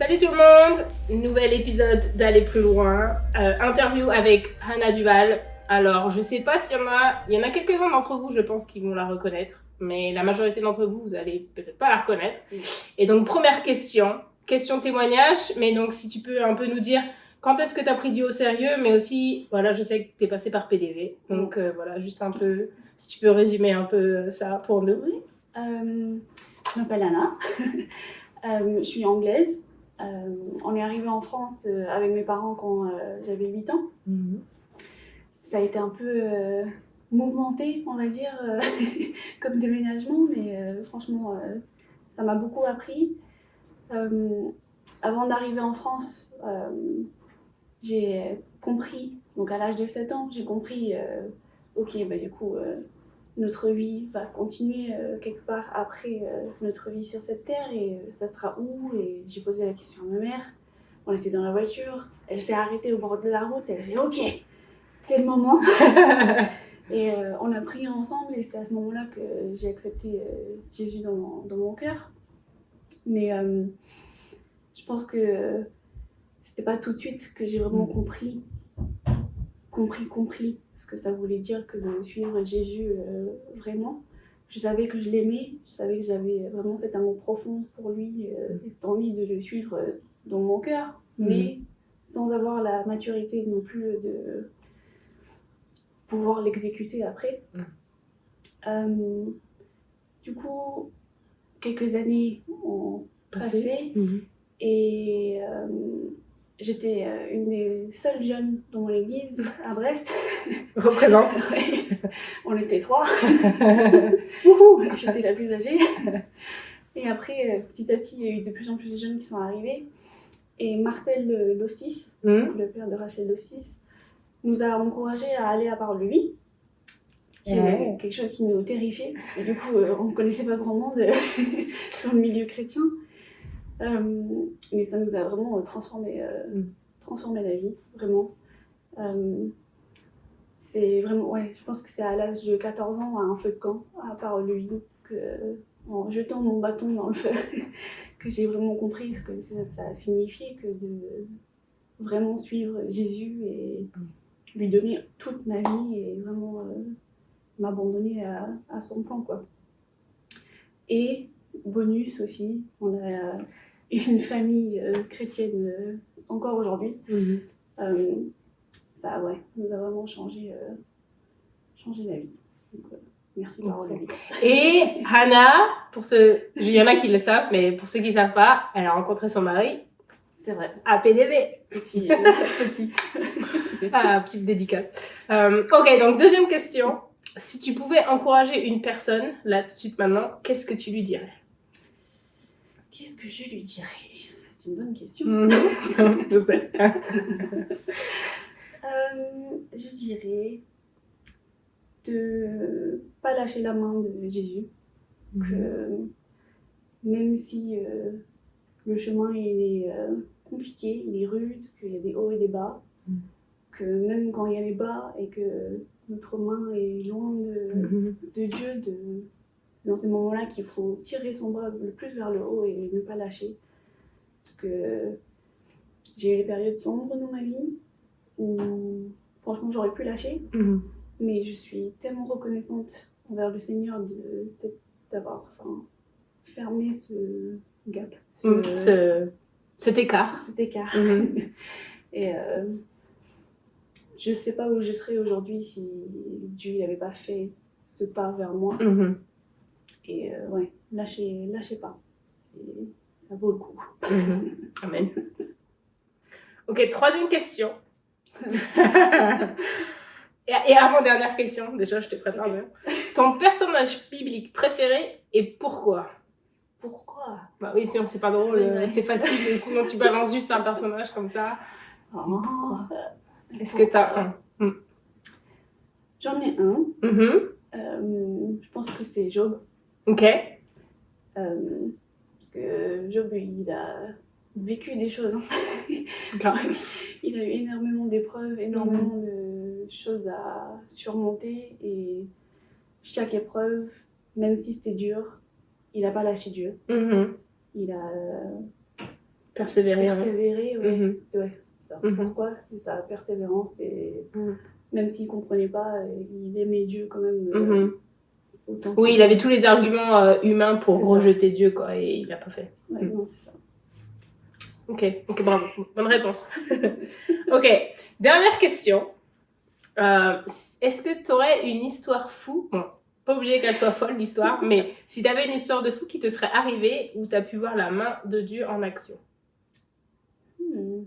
Salut tout le monde, nouvel épisode d'Aller plus loin, interview avec Hannah Duval. Alors je sais pas s'il y en a quelques-uns d'entre vous je pense qui vont la reconnaître, mais la majorité d'entre vous, vous allez peut-être pas la reconnaître. Et donc première question témoignage, mais donc si tu peux un peu nous dire quand est-ce que tu as pris Dieu au sérieux, mais aussi, voilà, je sais que tu es passée par PDV, donc voilà, juste un peu, si tu peux résumer un peu ça pour nous. Oui. Je m'appelle Anna, je suis anglaise. On est arrivé en France avec mes parents quand j'avais 8 ans. Mm-hmm. Ça a été un peu mouvementé, on va dire, comme déménagement, mais franchement, ça m'a beaucoup appris. Avant d'arriver en France, j'ai compris, donc à l'âge de 7 ans, j'ai compris, ok, bah du coup, notre vie va continuer quelque part après notre vie sur cette terre et ça sera où? Et j'ai posé la question à ma mère. On était dans la voiture, elle s'est arrêtée au bord de la route, elle a fait ok, c'est le moment. Et on a prié ensemble et c'est à ce moment-là que j'ai accepté Jésus dans mon cœur. Mais je pense que c'était pas tout de suite que j'ai vraiment compris ce que ça voulait dire que de suivre Jésus vraiment. Je savais que je l'aimais, je savais que j'avais vraiment cet amour profond pour lui et cette envie de le suivre dans mon cœur, mais sans avoir la maturité non plus de pouvoir l'exécuter après. Du coup, quelques années ont passé et j'étais une des seules jeunes dans mon église à Brest. Représente. On était 3. J'étais la plus âgée. Et après, petit à petit, il y a eu de plus en plus de jeunes qui sont arrivés. Et Marcel Lossis, le père de Rachel Lossis, nous a encouragés à aller à Bar-le-Vie, qui est quelque chose qui nous terrifiait, parce que du coup, on ne connaissait pas grand monde dans le milieu chrétien. Mais ça nous a vraiment transformé la vie, vraiment. C'est vraiment, je pense que c'est à l'âge de 14 ans, à un feu de camp, à Bar-le-Vie, en jetant mon bâton dans le feu, que j'ai vraiment compris ce que ça signifiait que de vraiment suivre Jésus et lui donner toute ma vie et vraiment m'abandonner à son plan, quoi. Et bonus aussi, on a une famille chrétienne encore aujourd'hui. Ça nous a vraiment changé la vie. Donc, merci Bar-le-Vie. Et Hannah, il y en a qui le savent, mais pour ceux qui ne savent pas, elle a rencontré son mari. C'est vrai. À PDV. Petit. Petite dédicace. Ok, donc deuxième question. Si tu pouvais encourager une personne, là tout de suite maintenant, qu'est-ce que tu lui dirais? Qu'est-ce que je lui dirais? C'est une bonne question. Je sais. Je dirais de pas lâcher la main de Jésus. Que même si le chemin il est compliqué, il est rude, qu'il y a des hauts et des bas, que même quand il y a les bas et que notre main est loin de Dieu, c'est dans ces moments-là qu'il faut tirer son bras le plus vers le haut et ne pas lâcher. Parce que j'ai eu des périodes sombres dans ma vie où franchement j'aurais pu lâcher, mais je suis tellement reconnaissante envers le Seigneur d'avoir fermé ce gap, cet écart. Et je sais pas où je serais aujourd'hui si Dieu n'avait pas fait ce pas vers moi. Et lâchez pas, ça vaut le coup. Amen. Ok, troisième question. Et avant-dernière question, déjà je te prépare bien. Ton personnage biblique préféré et pourquoi? Pourquoi? Bah oui, sinon c'est pas drôle, c'est facile, sinon tu balances juste un personnage comme ça. Pourquoi? Est-ce que t'as un? J'en ai un. Je pense que c'est Job. Ok. Parce que Job, il a vécu des choses. Il a eu énormément d'épreuves, énormément de choses à surmonter. Et chaque épreuve, même si c'était dur, il n'a pas lâché Dieu. Il a Persévérer. Persévérer, ouais, c'est ça. Mhm. Pourquoi? C'est sa persévérance et Mhm. même s'il comprenait pas, il aimait Dieu quand même Mhm. autant. Oui, il avait tous les arguments humains pour C'est ça. rejeter Dieu, quoi, et il l'a pas fait. Ouais, non, c'est ça. Ok, bravo, bonne réponse. Ok, dernière question. Est-ce que tu aurais une histoire fou? Bon, pas obligé qu'elle soit folle l'histoire, mais si tu avais une histoire de fou qui te serait arrivée où tu as pu voir la main de Dieu en action. Il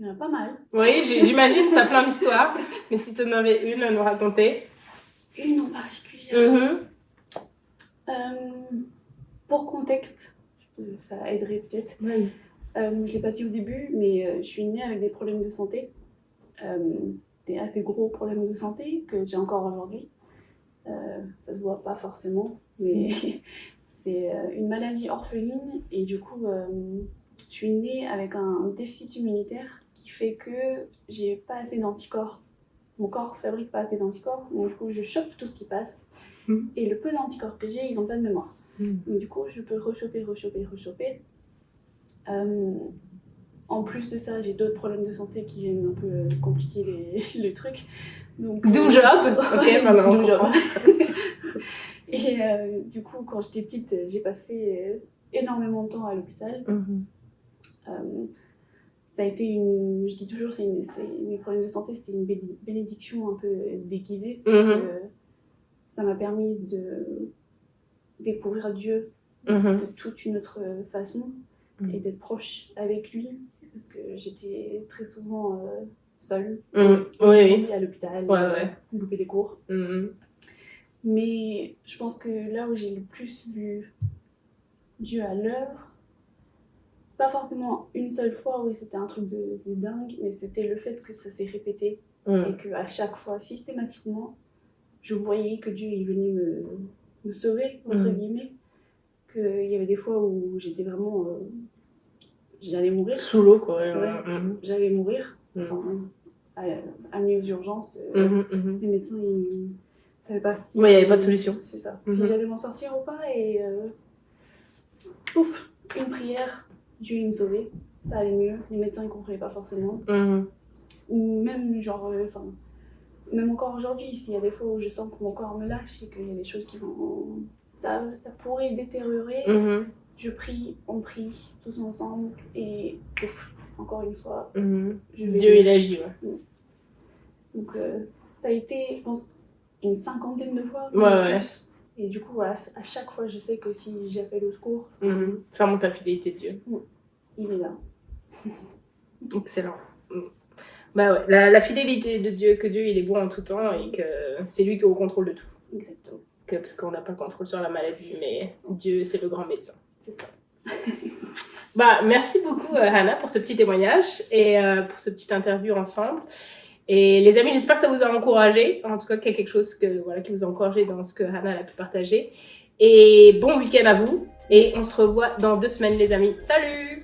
y en a pas mal. Oui, j'imagine que tu as plein d'histoires, mais si tu en avais une à nous raconter. Une en particulier. Pour contexte, ça aiderait peut-être. Oui. Je ne l'ai pas dit au début, mais je suis née avec des problèmes de santé. Des assez gros problèmes de santé que j'ai encore aujourd'hui. Ça se voit pas forcément, mais c'est une maladie orpheline et du coup, je suis née avec un déficit immunitaire qui fait que j'ai pas assez d'anticorps. Mon corps fabrique pas assez d'anticorps, donc du coup, je chope tout ce qui passe. Et le peu d'anticorps que j'ai, ils ont pas de mémoire. Donc du coup, je peux rechoper. En plus de ça, j'ai d'autres problèmes de santé qui viennent un peu compliquer le truc. D'où job. Ok, maintenant. D'où job. Et du coup, quand j'étais petite, j'ai passé énormément de temps à l'hôpital. Ça a été je dis toujours, mes problèmes de santé, c'était une bénédiction un peu déguisée. Parce que ça m'a permis de découvrir Dieu de toute une autre façon et d'être proche avec lui. Parce que j'étais très souvent seule, oui. à l'hôpital, louper des cours. Mais je pense que là où j'ai le plus vu Dieu à l'œuvre, c'est pas forcément une seule fois où c'était un truc de dingue, mais c'était le fait que ça s'est répété et qu'à chaque fois, systématiquement, je voyais que Dieu il venait me sauver, entre guillemets. Qu'il y avait des fois où j'étais vraiment... j'allais mourir. Sous l'eau, quoi. J'allais mourir. Amenée aux urgences, les médecins, ils savaient pas si... Oui, il n'y avait pas de solution. C'est ça. Si j'allais m'en sortir ou pas, et... pouf, une prière, Dieu il me sauvait. Ça allait mieux. Les médecins, ils comprenaient pas forcément. Ou même, genre... même encore aujourd'hui, s'il y a des fois où je sens que mon corps me lâche et qu'il y a des choses qui vont... Ça pourrait détériorer. Je prie, on prie, tous ensemble, et pouf, encore une fois, Dieu il agit, ouais. Donc ça a été, je pense, une 50aine de fois. Ouais. Et du coup, à chaque fois, je sais que si j'appelle au secours, ça montre la fidélité de Dieu. Il est là. Excellent. Bah ouais, la fidélité de Dieu, que Dieu il est bon en tout temps et que c'est lui qui est au contrôle de tout. Exactement. Parce qu'on n'a pas le contrôle sur la maladie, mais Dieu c'est le grand médecin. C'est ça. Bah, merci beaucoup Hannah pour ce petit témoignage et pour ce petit interview ensemble. Et les amis, j'espère que ça vous a encouragé, en tout cas qu'il y a quelque chose qui vous a encouragé dans ce que Hannah a pu partager. Et bon week-end à vous et on se revoit dans 2 semaines les amis. Salut!